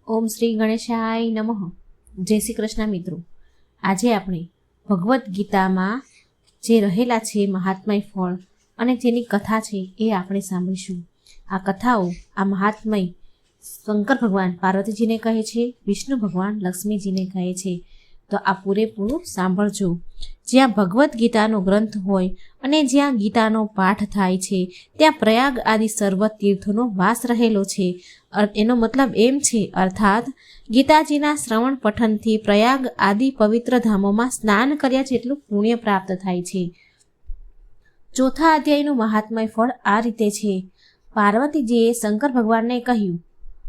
ઓમ શ્રી ગણેશાય નમઃ. જય શ્રી કૃષ્ણ મિત્રો. આજે આપણે ભગવદ્ ગીતામાં જે રહેલા છે મહાત્મય ફળ અને જેની કથા છે એ આપણે સાંભળીશું. આ કથાઓ, આ મહાત્મય શંકર ભગવાન પાર્વતીજીને કહે છે, વિષ્ણુ ભગવાન લક્ષ્મીજીને કહે છે. તો આ પૂરેપૂરું સાંભળજો. જ્યાં ભગવદ્ ગીતાનો ગ્રંથ હોય અને જ્યાં ગીતાનો પાઠ થાય છે ત્યાં પ્રયાગ આદિ સર્વ તીર્થોનો વાસ રહેલો છે. એનો મતલબ એમ છે, અર્થાત ગીતાજીના શ્રવણ પઠનથી પ્રયાગ આદિ પવિત્ર ધામોમાં સ્નાન કર્યા જેટલું પુણ્ય પ્રાપ્ત થાય છે. ચોથા અધ્યાયનું મહાત્મય ફળ આ રીતે છે. પાર્વતીજીએ શંકર ભગવાનને કહ્યું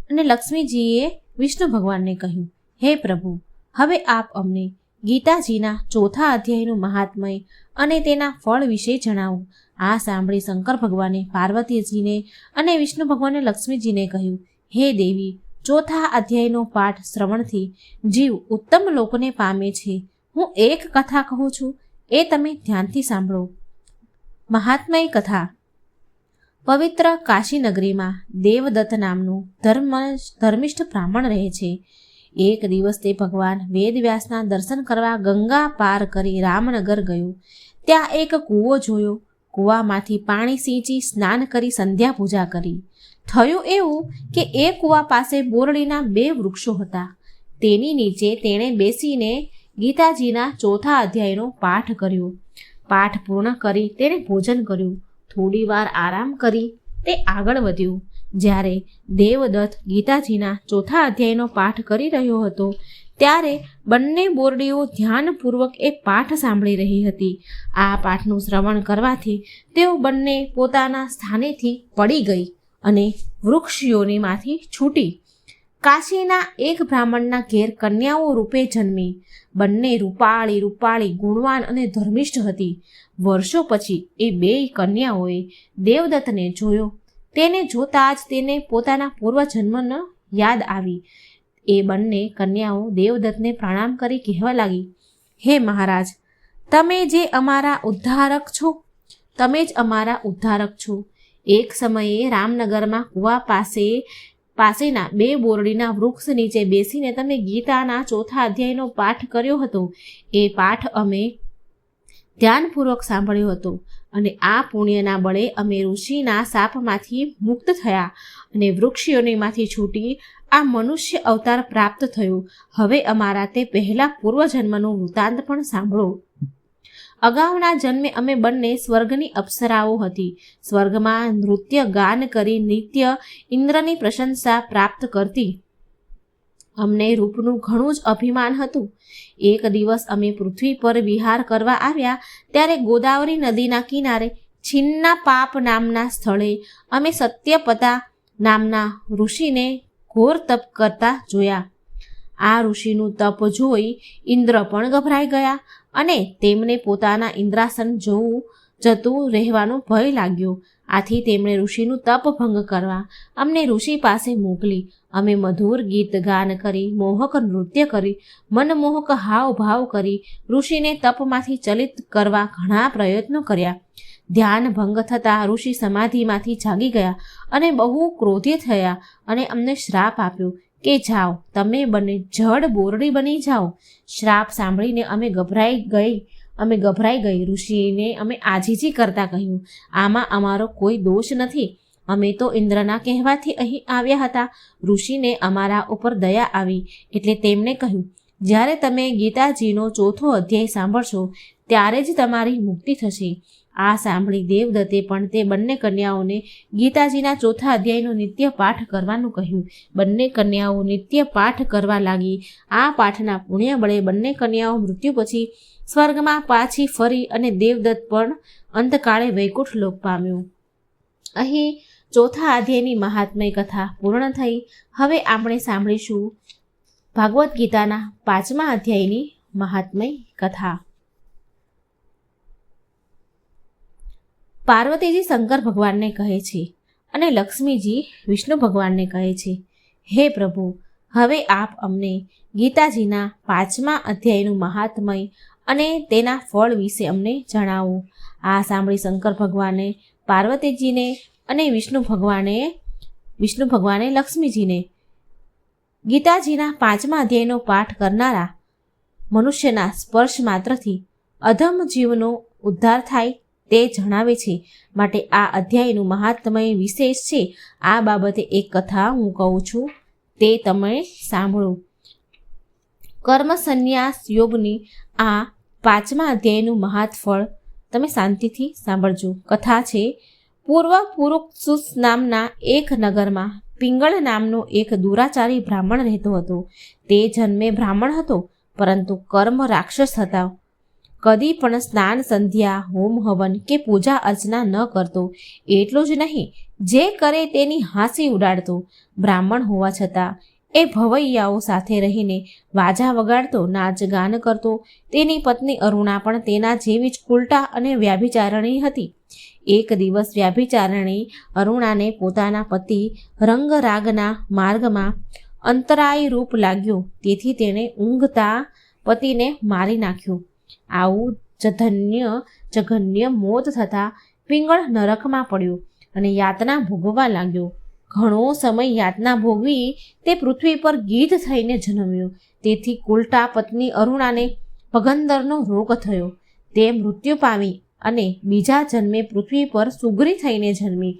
અને લક્ષ્મીજીએ વિષ્ણુ ભગવાનને કહ્યું, હે પ્રભુ, હવે આપ અમને ગીતાજીના ચોથા અધ્યાયનું મહાત્મય અને તેના ફળ વિશે જણાવો. આ સાંભળી શંકર ભગવાને પાર્વતીજીને અને વિષ્ણુ ભગવાને લક્ષ્મીજીને કહ્યું, હે દેવી, ચોથા અધ્યાયનો પાઠ શ્રવણથી જીવ ઉત્તમ લોકને પામે છે. હું એક કથા કહું છું, એ તમે ધ્યાનથી સાંભળો. મહાત્મય કથા. પવિત્ર કાશી નગરીમાં દેવદત્ત નામનું ધર્મિષ્ઠ બ્રાહ્મણ રહે છે. એક દિવસ તે ભગવાન વેદવ્યાસના દર્શન કરવા ગંગા પાર કરી રામનગર ગયો. ત્યાં એક કૂવો જોયો. કૂવામાંથી પાણી સિંચી સ્નાન કરી સંધ્યા પૂજા કરી. થયું એવું કે એ કૂવા પાસે બોરડીના 2 વૃક્ષો હતા. તેની નીચે તેણે બેસીને ગીતાજીના ચોથા અધ્યાયનો પાઠ કર્યો. પાઠ પૂર્ણ કરી તેણે ભોજન કર્યું. થોડી વાર આરામ કરી તે આગળ વધ્યો. જ્યારે દેવદત્ત ગીતાજીના ચોથા અધ્યાયનો પાઠ કરી રહ્યો હતો ત્યારે બંને બોરડીઓ ધ્યાનપૂર્વક એ પાઠ સાંભળી રહી હતી. આ પાઠનું શ્રવણ કરવાથી તેઓ બંને પોતાના સ્થાનેથી પડી ગઈ અને વૃક્ષ યોનિમાંથી છૂટી કાશીના એક બ્રાહ્મણના ઘેર કન્યાઓ રૂપે જન્મી. બંને રૂપાળી ગુણવાન અને ધર્મિષ્ઠ હતી. વર્ષો પછી એ 2 કન્યાઓએ દેવદત્તને જોયો. તેને જોતાં જ તેને પોતાના પૂર્વજન્મનો યાદ આવી. એ બંને કન્યાઓ દેવદત્તને પ્રણામ કરી કહેવા લાગી, હે મહારાજ, તમે જ અમારા ઉદ્ધારક છો. એક સમયે રામનગરમાં કુવા પાસેના 2 બોરડીના વૃક્ષ નીચે બેસીને તમે ગીતાના ચોથા અધ્યાયનો પાઠ કર્યો હતો. એ પાઠ અમે ધ્યાનપૂર્વક સાંભળ્યો હતો અને આ પુણ્યના બળે અમે ઋષિના શાપમાંથી મુક્ત થયા અને વૃક્ષયોનીમાંથી છૂટી આ મનુષ્ય અવતાર પ્રાપ્ત થયો. હવે અમારા તે પહેલા પૂર્વજન્મનું વૃત્તાંત પણ સાંભળો. અગાઉના જન્મે અમે બંને સ્વર્ગની અપ્સરાઓ હતી. સ્વર્ગમાં નૃત્ય ગાન કરી નિત્ય ઇન્દ્રની પ્રશંસા પ્રાપ્ત કરતી. અમને રૂપનું ઘણું જ અભિમાન હતું. એક દિવસ અમે પૃથ્વી પર વિહાર કરવા આવ્યા ત્યારે ગોદાવરી નદીના કિનારે છિન્ના પાપ નામના સ્થળે અમે સત્યપતા નામના ઋષિને ઘોર તપ કરતા જોયા. આ ઋષિનું તપ જોઈ ઇન્દ્ર પણ ગભરાઈ ગયા અને તેમને પોતાના ઇન્દ્રાસન જતું રહેવાનો ભય લાગ્યો. આથી તેમણે ઋષિનું તપ ભંગ કરવા અમને ઋષિ પાસે મોકલી. અમે મધુર ગીત ગાન કરી, મોહક નૃત્ય કરી, મનમોહક હાવભાવ કરી ઋષિને તપમાંથી ચલિત કરવા ઘણા પ્રયત્નો કર્યા. ધ્યાન ભંગ થતાં ઋષિ સમાધિમાંથી જાગી ગયા અને બહુ ક્રોધિત થયા અને અમને શ્રાપ આપ્યો કે જાઓ, તમે બંને જડ બોરડી બની જાઓ. શ્રાપ સાંભળીને અમે ગભરાઈ ગઈ. ઋષિને અમે આજીજી કરતા કહ્યું, આમાં અમારો કોઈ દોષ નથી. અમે તો ઇન્દ્રના કહેવાથી અહીં આવ્યા હતા. ઋષિને અમારા ઉપર દયા આવી એટલે તેમણે કહ્યું, જ્યારે તમે ગીતાજીનો ચોથો અધ્યાય સાંભળશો ત્યારે જ તમારી મુક્તિ થશે. આ સાંભળી દેવદત્તે પણ તે બંને કન્યાઓને ગીતાજીના ચોથા અધ્યાયનો નિત્ય પાઠ કરવાનું કહ્યું. બંને કન્યાઓ નિત્ય પાઠ કરવા લાગી. આ પાઠના પુણ્ય બળે બંને કન્યાઓ મૃત્યુ પછી સ્વર્ગમાં પાછી ફરી અને દેવદત્ત પણ અંતકાળે વૈકુંઠ લોક પામ્યો. અહીં ચોથા અધ્યાયની મહાત્મય કથા પૂર્ણ થઈ. હવે આપણે સાંભળીશું ભાગવદ્ ગીતાના 5મા અધ્યાયની મહાત્મય કથા. પાર્વતીજી શંકર ભગવાનને કહે છે અને લક્ષ્મીજી વિષ્ણુ ભગવાનને કહે છે, હે પ્રભુ, હવે આપ અમને ગીતાજીના 5મા અધ્યાયનું મહાત્મય અને તેના ફળ વિશે અમને જણાવો. આ સાંભળી શંકર ભગવાને પાર્વતીજીને અને વિષ્ણુ ભગવાને લક્ષ્મીજીને ગીતાજીના 5મા અધ્યાયનો પાઠ કરનારા મનુષ્યના સ્પર્શ માત્રથી અધમ જીવનો ઉદ્ધાર થાય તે જણાવે છે. માટે આ અધ્યાયનું મહાત્મય વિશેષ છે. આ બાબતે એક કથા હું કહું છું, તે તમે સાંભળો. કર્મ સંન્યાસ યોગની આ 5મા અધ્યાયનું મહાત્ફળ તમે શાંતિથી સાંભળજો. કથા છે, પૂર્વ પુરુક્ષુસ નામના એક નગરમાં પિંગળ નામનો એક દુરાચારી બ્રાહ્મણ રહેતો હતો. તે જન્મે બ્રાહ્મણ હતો, પરંતુ કર્મ રાક્ષસ હતા. કદી પણ સ્નાન સંધ્યા હોમ હવન કે પૂજા અર્ચના ન કરતો. એટલું જ નહીં, જે કરે તેની હાંસી ઉડાડતો. બ્રાહ્મણ હોવા છતાં એ ભવૈયાઓ સાથે રહીને વાજા વગાડતો, નાચ ગાન કરતો. તેની પત્ની અરુણા પણ તેના જેવી જ ઉલટા અને વ્યાભિચારણી હતી. એક દિવસ વ્યાભિચારણી અરુણાને પોતાના પતિ રંગરાગના માર્ગમાં અંતરાય રૂપ લાગ્યો. તેથી તેણે ઊંઘતા પતિને મારી નાખ્યો. આવું જઘન્ય મોત થતાં પિંગળ નરકમાં પડ્યો અને યાતના ભોગવવા લાગ્યો. ઘણો સમય યાતના ભોગવી તે પૃથ્વી પર ગીધ થઈને જન્મ્યો. તેથી કુલટા પત્ની અરુણાને પગંદરનો રોગ થયો. તે મૃત્યુ પામી અને બીજા જન્મે પૃથ્વી પર સુગરી થઈને જન્મી.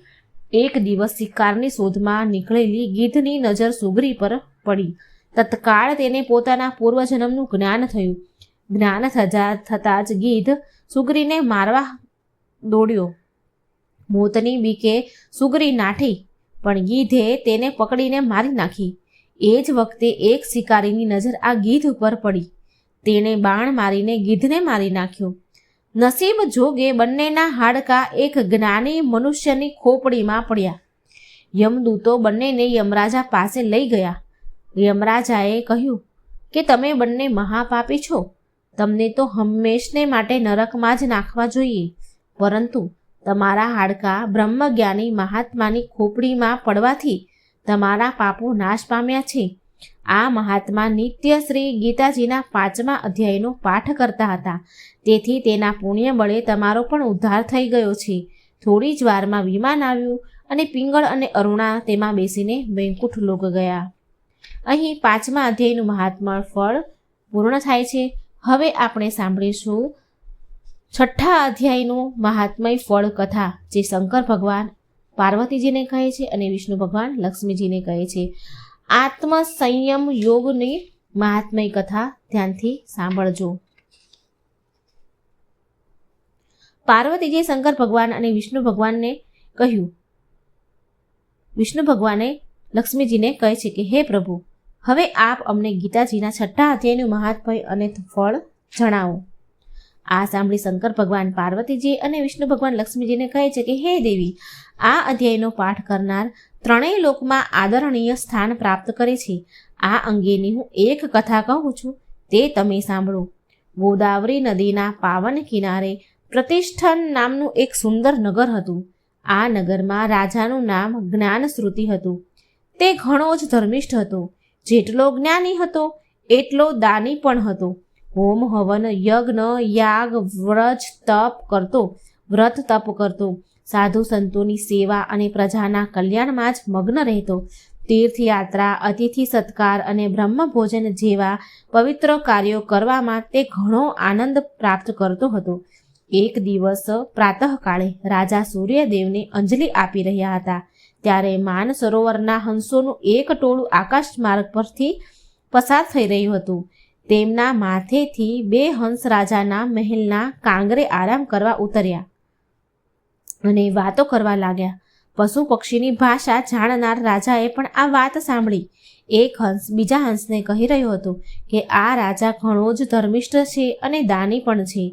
એક દિવસ શિકારની શોધમાં નીકળેલી ગીધની નજર સુગરી પર પડી. તત્કાળ તેને પોતાના પૂર્વજન્મનું જ્ઞાન થયું. જ્ઞાન થતાં જ ગીધ સુગરીને મારવા દોડ્યો. મોતની બીકે સુગરી નાઠી, પણ ગીધે તેને પકડીને મારી નાખી. એ જ વખતે એક શિકારીની નજર આ ગીધ ઉપર પડી. તેણે બાણ મારીને ગીધને મારી નાખ્યો. નસીબ જોગે બંનેના હાડકાં એક જ્ઞાની મનુષ્યની ખોપડીમાં પડ્યા. યમદૂતો બંનેને યમરાજા પાસે લઈ ગયા. યમરાજાએ કહ્યું કે તમે બંને મહાપાપી છો. તમને તો હંમેશને માટે નરકમાં જ નાખવા જોઈએ. પરંતુ તમારા હાડકાં બ્રહ્મજ્ઞાની મહાત્માની ખોપડીમાં પડવાથી તમારા પાપો નાશ પામ્યા છે. આ મહાત્મા નિત્ય શ્રી ગીતાજીના 5મા અધ્યાયનો પાઠ કરતા હતા. તેથી તેના પુણ્ય બળે તમારો પણ ઉદ્ધાર થઈ ગયો છે. થોડી જ વારમાં વિમાન આવ્યું અને પિંગળ અને અરુણા તેમાં બેસીને વૈકુંઠ લોક ગયા. અહીં 5મા અધ્યાયનું મહાત્મા ફળ પૂર્ણ થાય છે. હવે આપણે સાંભળીશું 6ઠા અધ્યાયનું મહાત્મય ફળ કથા, જે શંકર ભગવાન પાર્વતીજીને કહે છે અને વિષ્ણુ ભગવાન લક્ષ્મીજીને કહે છે. આત્મસંયમ યોગની મહાત્મય કથા ધ્યાનથી સાંભળજો. પાર્વતીજીએ શંકર ભગવાન અને વિષ્ણુ ભગવાનને કહ્યું. વિષ્ણુ ભગવાને લક્ષ્મીજીને કહે છે કે હે પ્રભુ, હવે આપ અમને ગીતાજીના 6ઠા અધ્યાયનું મહાત્મય અને ફળ જણાવો. આ સાંભળી શંકર ભગવાન પાર્વતીજી અને વિષ્ણુ ભગવાન લક્ષ્મીજીને કહે છે કે હે દેવી, આ અધ્યાયનો પાઠ કરનાર ત્રણેય લોકમાં આદરણીય સ્થાન પ્રાપ્ત કરે છે. આ અંગેની હું એક કથા કહું છું, તે તમે સાંભળો. ગોદાવરી નદીના પાવન કિનારે પ્રતિષ્ઠન નામનું એક સુંદર નગર હતું. આ નગરમાં રાજાનું નામ જ્ઞાનશ્રુતિ હતું. તે ઘણો જ ધર્મિષ્ઠ હતો. જેટલો જ્ઞાની હતો એટલો દાની પણ હતો. હોમ હવન યજ્ઞ યાગ વ્રત તપ કરતો. સાધુ સંતોની સેવા અને પ્રજાના કલ્યાણમાં જ મગ્ન રહેતો. તીર્થયાત્રા, અતિથિ સત્કાર અને બ્રહ્મ ભોજન જેવા પવિત્ર કાર્યો કરવામાં તે ઘણો આનંદ પ્રાપ્ત કરતો હતો. એક દિવસ પ્રાતઃકાળે રાજા સૂર્યદેવને અંજલિ આપી રહ્યા હતા. ત્યારે માન સરોવરના હંસોનું એક ટોળું આકાશ માર્ગ પરથી પસાર થઈ રહ્યું હતું. તેમના માથેથી 2 હંસ રાજાના મહેલના કાંગરે આરામ કરવા ઉતર્યા અને વાતો કરવા લાગ્યા. પશુ પક્ષીની ભાષા જાણનાર રાજાએ પણ આ વાત સાંભળી. એક હંસ બીજા હંસને કહી રહ્યો હતો કે આ રાજા ઘણો જ ધર્મિષ્ઠ છે અને દાની પણ છે.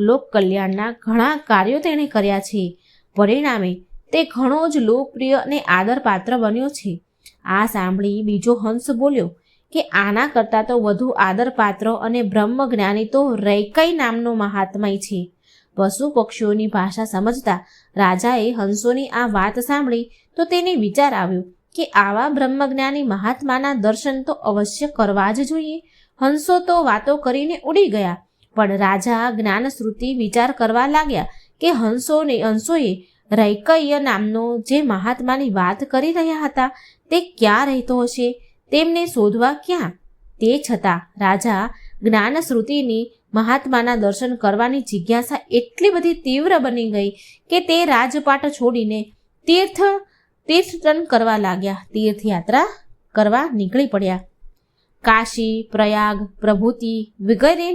લોક કલ્યાણના ઘણા કાર્યો તેણે કર્યા છે. પરિણામે તે ઘણો જ લોકપ્રિય અને આદરપાત્ર બન્યો છે. આ સાંભળી બીજો હંસ બોલ્યો કે આના કરતાં તો વધુ આદરપાત્ર અને બ્રહ્મજ્ઞાની તો રૈકઈ નામનો મહાત્મય છે. પશુ પક્ષીઓની ભાષા સમજતા રાજાએ હંસોની આ વાત સાંભળી તો તેને વિચાર આવ્યો કે આવા બ્રહ્મજ્ઞાની મહાત્માના દર્શન તો અવશ્ય કરવા જ જોઈએ. હંસો તો વાતો કરીને ઉડી ગયા, પણ રાજા જ્ઞાનશ્રુતિ વિચાર કરવા લાગ્યા કે હંસોએ રૈકય નામનો જે મહાત્માની વાત કરી રહ્યા હતા તે ક્યાં રહેતો હશે. તેમને શોધવા ક્યાં? તે છતાં રાજા જ્ઞાનશ્રુતિની મહાત્માના દર્શન કરવાની જિજ્ઞાસા એટલી બધી તીવ્ર બની ગઈ કે તે રાજપાટ છોડીને તીર્થટન કરવા લાગ્યા, તીર્થયાત્રા કરવા નીકળી પડ્યા. કાશી, પ્રયાગ, પ્રભુતિ વગેરે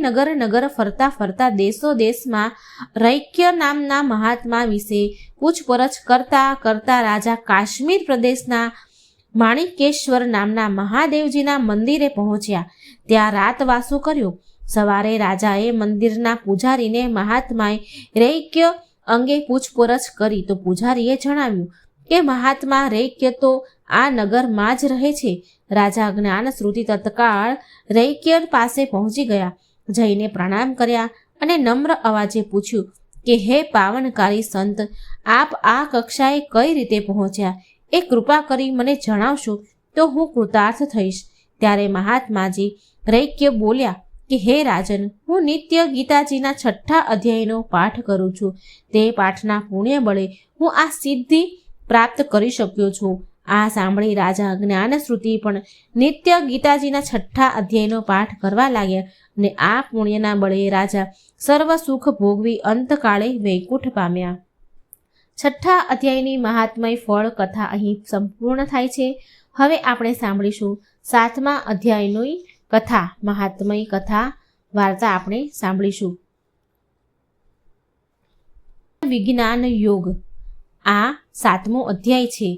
નગર ફરતા ફરતા દેશો દેશમાં રૈક્ય નામના મહાત્મા વિશે પૂછપરછ કરતા કરતા રાજા કાશ્મીર પ્રદેશના માણિકેશ્વર નામના મહાદેવજીના મંદિરે પહોંચ્યા. ત્યાં રાતવાસો કર્યો. સવારે રાજાએ મંદિરના પૂજારીને મહાત્માએ રૈક્ય અંગે પૂછપરછ કરી તો પૂજારીએ જણાવ્યું કે મહાત્મા રૈક્ય તો આ નગરમાં જ રહે છે. રાજા જ્ઞાનશ્રુતિ તત્કાળ રૈક્ય પાસે પહોંચી ગયા. જઈને પ્રણામ કર્યા અને નમ્ર અવાજે પૂછ્યું કે હે પાવનકારી સંત, આપ આ કક્ષાએ કઈ રીતે પહોંચ્યા? એ કૃપા કરી મને જણાવશો તો હું કૃતાર્થ થઈશ. ત્યારે મહાત્માજી રૈક્ય બોલ્યા કે હે રાજન, હું નિત્ય ગીતાજીના 6થા અધ્યાયનો પાઠ કરું છું. તે પાઠના પુણ્ય બળે હું આ સિદ્ધિ પ્રાપ્ત કરી શક્યો છું. આ સાંભળી રાજા જ્ઞાનશ્રુતિ પણ નિત્ય ગીતાજીના 6થા અધ્યાયનો પાઠ કરવા લાગ્યા અને આ પુણ્યના બળે રાજા સર્વ સુખ ભોગવી અંતકાળે વૈકુંઠ પામ્યા. 6થા અધ્યાયની મહાત્મય ફળ કથા અહીં સંપૂર્ણ થાય છે. હવે આપણે સાંભળીશું 7મા અધ્યાયની કથા, મહાત્મય કથા વાર્તા આપણે સાંભળીશું. વિજ્ઞાન યોગ, આ 7મો અધ્યાય છે.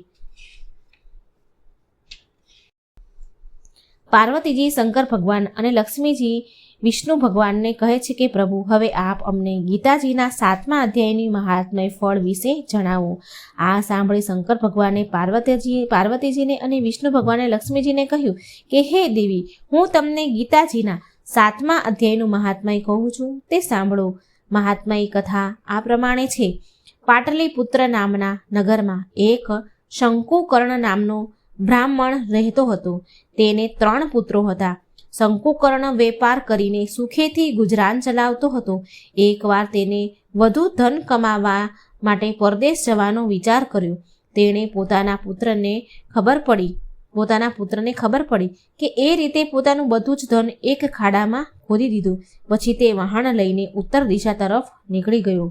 પાર્વતીજી શંકર ભગવાન અને લક્ષ્મીજી વિષ્ણુ ભગવાનને કહે છે કે પ્રભુ, હવે આપ અમને ગીતાજીના 7મા અધ્યાયની મહાત્મય ફળ વિશે જણાવો. આ સાંભળી શંકર ભગવાને પાર્વતીજીને અને વિષ્ણુ ભગવાને લક્ષ્મીજીને કહ્યું કે હે દેવી, હું તમને ગીતાજીના 7મા અધ્યાયનું મહાત્મય કહું છું, તે સાંભળો. મહાત્મય કથા આ પ્રમાણે છે. પાટલીપુત્ર નામના નગરમાં એક શંકુકર્ણ નામનો બ્રાહ્મણ રહેતો હતો. તેને 3 પુત્રો હતા. શંકુકર્ણ વેપાર કરીને સુખેથી ગુજરાન ચલાવતો હતો. એકવાર તેને વધુ ધન કમાવા માટે પરદેશ જવાનો વિચાર કર્યો. તેણે પોતાના પુત્રને ખબર પડી કે એ રીતે પોતાનું બધું જ ધન એક ખાડામાં ખોદી દીધું. પછી તે વહાણ લઈને ઉત્તર દિશા તરફ નીકળી ગયો.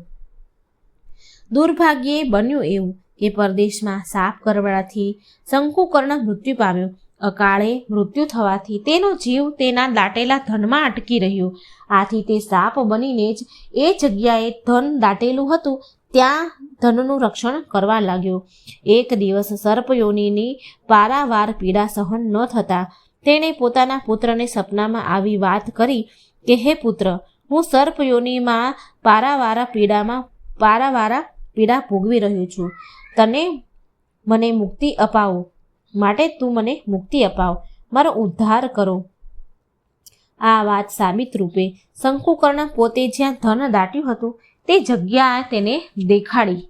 દુર્ભાગ્યે બન્યું એવું કે પરદેશમાં સાપ કરડવાથી શંકુકર્ણ મૃત્યુ પામ્યો. અકાળે મૃત્યુ થવાથી તેનો જીવ તેના દાટેલા ધનમાં અટકી રહ્યો. આથી તે સાપ બનીને જ એ જગ્યાએ ધન દાટેલું હતું ત્યાં ધનનું રક્ષણ કરવા લાગ્યો. એક દિવસ સર્પયોનીની પારાવાર પીડા સહન ન થતાં તેણે પોતાના પુત્રને સપનામાં આવી વાત કરી કે હે પુત્ર, હું સર્પયોનીમાં પારાવારા પીડા ભોગવી રહ્યો છું. મને મુક્તિ અપાવો, માટે તું મને મુક્તિ અપાવ, મારો ઉદ્ધાર કરો. આ વાત સાબિત રૂપે શંકુકર્ણ પોતે જ્યાં ધન દાટ્યું હતું તે જગ્યા તેને દેખાડી.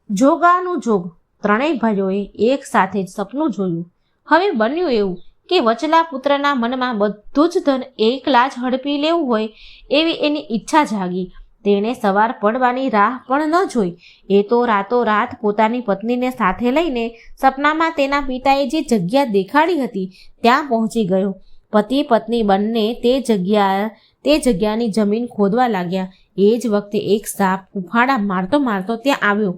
જોગાનું જોગ, 3 ભાઈઓએ એક સાથે જ સપનું જોયું. હવે બન્યું એવું કે વચલા પુત્રના મનમાં બધું જ ધન એકલા જ હડપી લેવું હોય એવી એની ઈચ્છા જાગી. તેણે સવાર પડવાની રાહ પણ ન જોઈ. એ તો રાતોરાત પોતાની પત્નીને સાથે લઈને સપનામાં તેના પિતાએ જે જગ્યા દેખાડી હતી ત્યાં પહોંચી ગયો. પતિ પત્ની બંને તે જગ્યાની જમીન ખોદવા લાગ્યા. એ જ વખતે એક સાપ ઉફાળા મારતો મારતો ત્યાં આવ્યો.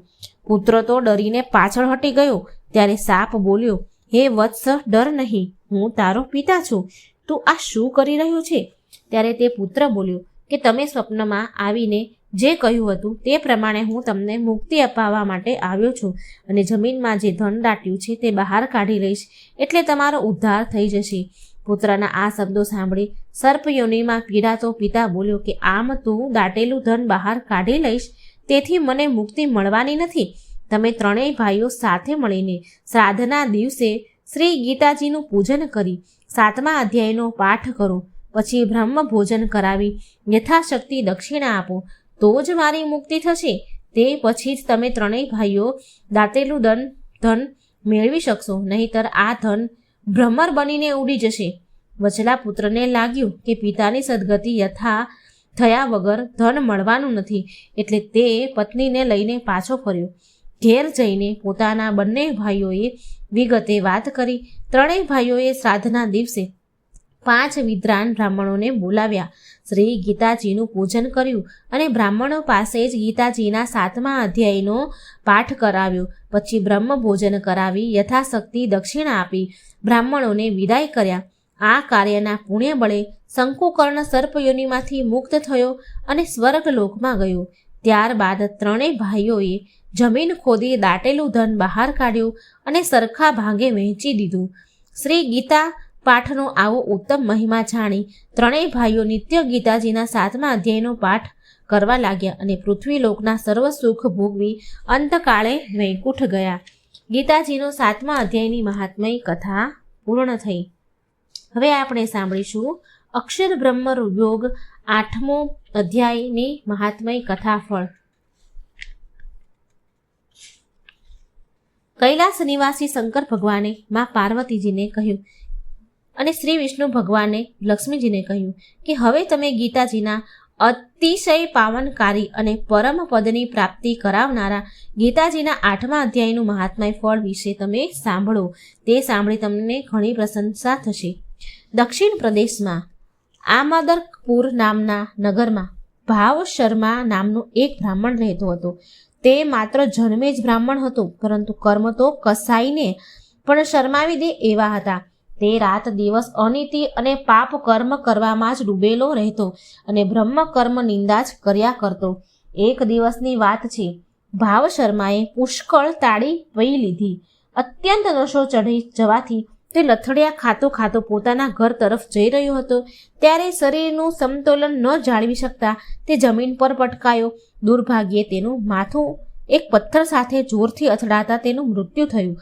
પુત્ર તો ડરીને પાછળ હટી ગયો. ત્યારે સાપ બોલ્યો, હે વત્સ, ડર નહીં, હું તારો પિતા છું. તું આ શું કરી રહ્યો છે? ત્યારે તે પુત્ર બોલ્યો કે તમે સ્વપ્નમાં આવીને જે કહ્યું હતું તે પ્રમાણે હું તમને મુક્તિ અપાવવા માટે આવ્યો છું અને જમીનમાં જે ધન દાટ્યું છે તે બહાર કાઢી લઈશ, એટલે તમારો ઉદ્ધાર થઈ જશે. પુત્રના આ શબ્દો સાંભળી સર્પયોનીમાં પીડાતો પિતા બોલ્યો કે આમ તું દાટેલું ધન બહાર કાઢી લઈશ, તેથી મને મુક્તિ મળવાની નથી. તમે 3 ભાઈઓ સાથે મળીને શ્રાદ્ધના દિવસે શ્રી ગીતાજીનું પૂજન કરી 7મા અધ્યાયનો પાઠ કરો. પછી બ્રહ્મ ભોજન કરાવી યથાશક્તિ દક્ષિણા આપો, તો જ મારી મુક્તિ થશે. તે પછી જ તમે 3 ભાઈઓ દાટેલું ધન મેળવી શકશો, નહીંતર આ ધન ભ્રમર બનીને ઉડી જશે. વચલા પુત્રને લાગ્યું કે પિતાની સદગતિ થયા વગર ધન મળવાનું નથી, એટલે તે પત્નીને લઈને પાછો ફર્યો. ઘેર જઈને પોતાના બંને ભાઈઓએ વિગતે વાત કરી. ત્રણેય ભાઈઓએ શ્રાદ્ધના દિવસે 5 વિદ્વાન બ્રાહ્મણોને બોલાવ્યા. શ્રી ગીતાજીનું પૂજન કર્યું અને બ્રાહ્મણો પાસે જ ગીતાજીના 7મા અધ્યાયનો પાઠ કરાવ્યો. પછી બ્રહ્મ ભોજન કરાવી યથાશક્તિ દક્ષિણા આપી બ્રાહ્મણોને વિદાય કર્યા. આ કાર્યના પુણ્ય બળે શંકુકર્ણ સર્પયોનિમાંથી મુક્ત થયો અને સ્વર્ગલોકમાં ગયો. ત્યારબાદ ત્રણેય ભાઈઓએ જમીન ખોદી દાટેલું ધન બહાર કાઢ્યું અને સરખા ભાગે વહેંચી દીધું. શ્રી ગીતા પાઠનો આવો ઉત્તમ મહિમા જાણી ત્રણેય ભાઈઓ નિત્ય ગીતાજીના 7મા અધ્યાયનો પાઠ કરવા લાગ્યા અને પૃથ્વીલોકના સર્વ સુખ ભોગવી અંતકાળે વૈકુંઠ ગયા. ગીતાજીનો 7મા અધ્યાયની મહાત્મય કથા પૂર્ણ થઈ. હવે આપણે સાંભળીશું અક્ષર બ્રહ્મ યોગ 8મો અધ્યાયની મહાત્મય કથા ફળ. કૈલાસ નિવાસી શંકર ભગવાને મા પાર્વતીજીને કહ્યું અને શ્રી વિષ્ણુ ભગવાને લક્ષ્મીજીને કહ્યું કે હવે તમે ગીતાજીના અતિશય પાવનકારી અને પરમ પદની પ્રાપ્તિ કરાવનારા ગીતાજીના 8મા અધ્યાયનું મહાત્મય ફળ વિશે તમે સાંભળો. તે સાંભળી તમને ઘણી પ્રશંસા થશે. દક્ષિણ પ્રદેશમાં આમદરપુર નામના નગરમાં ભાવ શર્મા નામનો એક બ્રાહ્મણ રહેતો હતો. તે માત્ર જન્મે જ બ્રાહ્મણ હતો, પરંતુ કર્મ તો કસાઈને પણ શરમાવી દે એવા હતા. તે રાત દિવસ અનીતિ અને પાપ કર્મ કરવામાં જ ડૂબેલો રહેતો અને બ્રહ્મ કર્મ નિંદા જ કર્યા કરતો. એક દિવસની વાત છે. ભાવ શર્માએ પુષ્કળ તાળી પી લીધી. અત્યંત નશો ચઢી જવાથી તે લથડિયા ખાતો ખાતો પોતાના ઘર તરફ જઈ રહ્યો હતો. ત્યારે શરીરનું સમતોલન ન જાળવી શકતા તે જમીન પર પટકાયો. દુર્ભાગ્યે તેનું માથું એક પથ્થર સાથે જોરથી અથડાતા તેનું મૃત્યુ થયું.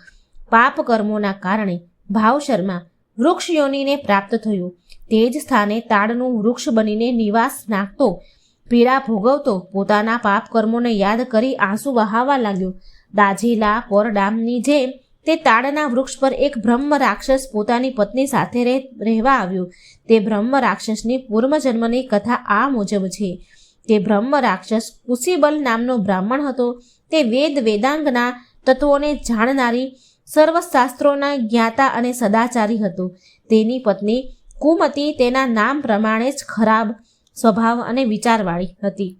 પાપ કર્મોના કારણે ભાવ શર્મા વૃક્ષ યોનિને પ્રાપ્ત થયું. તે જ સ્થાને તાડનું વૃક્ષ બનીને નિવાસ નાખતો, પીડા ભોગવતો પોતાના પાપ કર્મોને યાદ કરી આંસુ વહાવા લાગ્યો. દાઝેલા પરડામની જેમ તે તાડના વૃક્ષ પર એક બ્રહ્મ રાક્ષસ પોતાની પત્ની સાથે રહેવા આવ્યો. તે બ્રહ્મ રાક્ષસની પૂર્વજન્મની કથા આ મુજબ છે. તે બ્રહ્મ રાક્ષસ કુશીબલ નામનો બ્રાહ્મણ હતો. તે વેદાંગના તત્વોને જાણનારી, સર્વશાસ્ત્રોના જ્ઞાતા અને સદાચારી હતો. તેની પત્ની કુમતી તેના નામ પ્રમાણે જ ખરાબ સ્વભાવ અને વિચારવાળી હતી.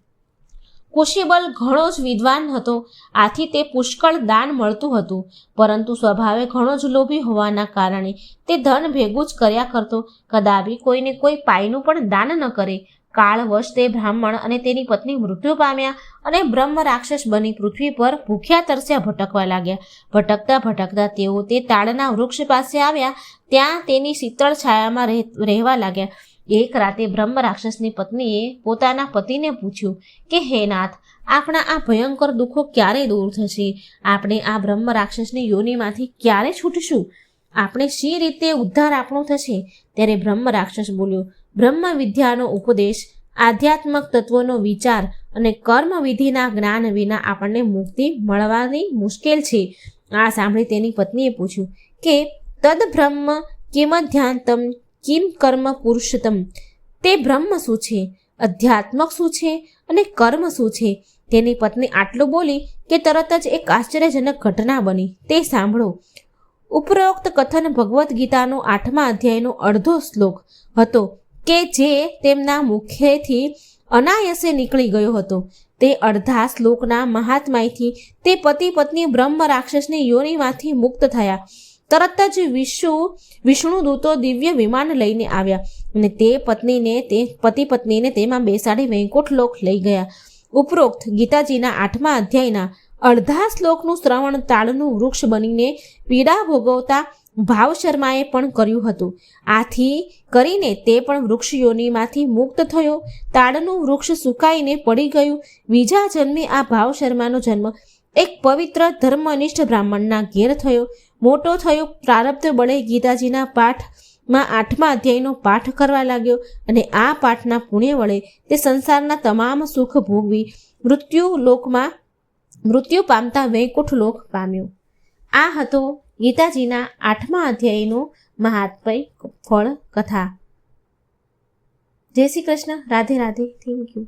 કુશીબલ ઘણો જ વિદ્વાન હતો, આથી તે પુષ્કળ દાન મળતું હતું, પરંતુ સ્વભાવે ઘણો જ લોભી હોવાના કારણે તે ધન ભેગું જ કર્યા કરતો. કદાપી કોઈને કોઈ પાયનું પણ દાન ન કરે. કાળવશ તે બ્રાહ્મણ અને તેની પત્ની મૃત્યુ પામ્યા અને બ્રહ્મ રાક્ષસ બની પૃથ્વી પર ભૂખ્યા તરસ્યા ભટકવા લાગ્યા. ભટકતા ભટકતા તેઓ તે તાડના વૃક્ષ પાસે આવ્યા. ત્યાં તેની શીતળ છાયામાં રહેવા લાગ્યા. એક રાતે બ્રહ્મ રાક્ષસની પત્નીએ પોતાના પતિને પૂછ્યું કે હે નાથ, આપણા આ ભયંકર દુઃખો ક્યારે દૂર થશે? આપણે આ બ્રહ્મ રાક્ષસની યોનિમાંથી ક્યારે છૂટશું? આપણે શી રીતે ઉદ્ધાર આપણો થશે? ત્યારે બ્રહ્મ રાક્ષસ બોલ્યો, બ્રહ્મ વિદ્યાનો ઉપદેશ, આધ્યાત્મક તત્વોનો વિચાર અને કર્મ વિધિના જ્ઞાન વિના આપણને મુક્તિ મળવાની મુશ્કેલ છે. આ સાંભળી તેની પત્નીએ પૂછ્યું કે તદ બ્રહ્મ કિમધ્યાંતમ કિમ કર્મ પુરુષતમ. તે બ્રહ્મ શું છે, અધ્યાત્મક શું છે અને કર્મ શું છે? તેની પત્ની આટલું બોલી કે તરત જ એક આશ્ચર્યજનક ઘટના બની. તે સાંભળો. ઉપરોક્ત કથન ભગવદ્ ગીતાનો 8મા અધ્યાયનો અડધો શ્લોક હતો કે જે તેમના મુખેથી અનાયસે નીકળી ગયો હતો. તે અડધા શ્લોકના મહાત્મ્યથી તે પતિ પત્ની બ્રહ્મ રાક્ષસની યોનિમાંથી મુક્ત થયા. તરત જ વિષ્ણુ દૂતો દિવ્ય વિમાન લઈને આવ્યા અને તે પતિ પત્નીને તેમાં બેસાડી વૈકુંઠ લોક લઈ ગયા. ઉપરોક્ત ગીતાજીના 8મા અધ્યાયના અડધા શ્લોકનું શ્રવણ તાડનું વૃક્ષ બનીને પીડા ભોગવતા ભાવ શર્માએ પણ કર્યું હતું. આથી કરીને તે પણ વૃક્ષ યોનિમાંથી મુક્ત થયો. તાડનું વૃક્ષ સુકાઈને પડી ગયું. બીજા જન્મે આ ભાવ શર્માનો જન્મ એક પવિત્ર ધર્મનિષ્ઠ બ્રાહ્મણના ઘેર થયો. મોટો થયો. પ્રારબ્ધ બળે ગીતાજીના પાઠમાં 8મા અધ્યાયનો પાઠ કરવા લાગ્યો અને આ પાઠના પુણ્ય વડે તે સંસારના તમામ સુખ ભોગવી મૃત્યુ પામતા વૈકુંઠ લોક પામ્યો. આ હતો ગીતાજીના 8મા અધ્યાયનું મહાત્મય ફળ કથા. જય શ્રી કૃષ્ણ. રાધે રાધે. Thank you.